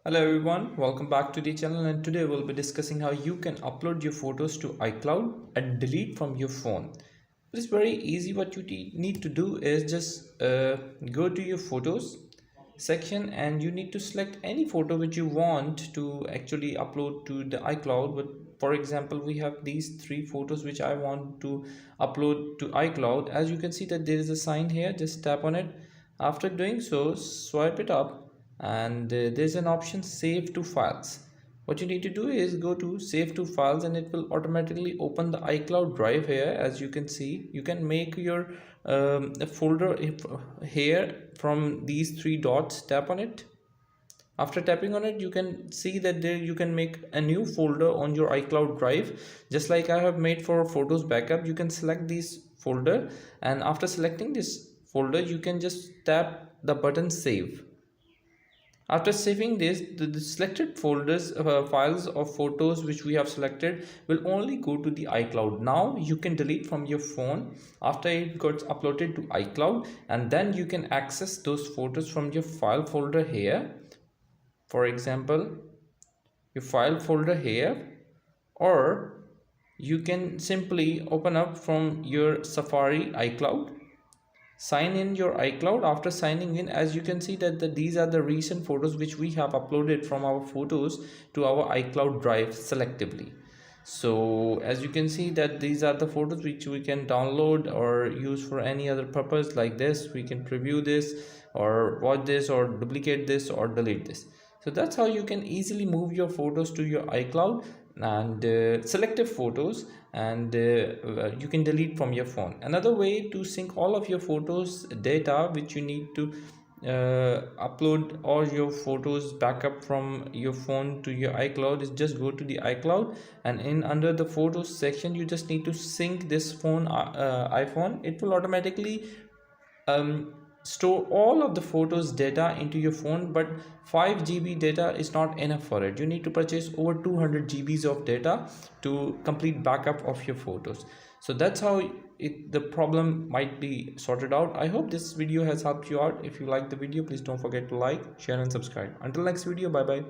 Hello everyone, welcome back to the channel, and today we'll be discussing how you can upload your photos to iCloud and delete from your phone. It's very easy. What you need to do is just go to your photos section and you need to select any photo which you want to actually upload to the iCloud. But for example, we have these three photos which I want to upload to iCloud. As you can see that there is a sign here, just tap on it. After doing so, swipe it up and there's an option save to files. What you need to do is go to save to files and it will automatically open the iCloud drive here. As you can see, you can make your folder here from these three dots. Tap on it. After tapping on it, you can see that there you can make a new folder on your iCloud drive, just like I have made for photos backup. You can select this folder, and after selecting this folder you can just tap the button save. After saving this, the selected folders files of photos which we have selected will only go to the iCloud. Now you can delete from your phone after it got uploaded to iCloud, and then you can access those photos from your file folder here. For example, your file folder here, or you can simply open up from your Safari iCloud. Sign in your iCloud. After signing in, as you can see that these are the recent photos which we have uploaded from our photos to our iCloud drive selectively. So as you can see that these are the photos which we can download or use for any other purpose. Like this, we can preview this or watch this or duplicate this or delete this. So that's how you can easily move your photos to your iCloud and selective photos, and you can delete from your phone. Another way to sync all of your photos data which you need to upload all your photos backup from your phone to your iCloud is just go to the iCloud, and in under the photos section you just need to sync this phone iPhone. It will automatically store all of the photos data into your phone, but 5 GB data is not enough for it. You need to purchase over 200 GBs of data to complete backup of your photos. So that's how the problem might be sorted out. I hope this video has helped you out. If you like the video, please don't forget to like, share and subscribe. Until next video, bye bye.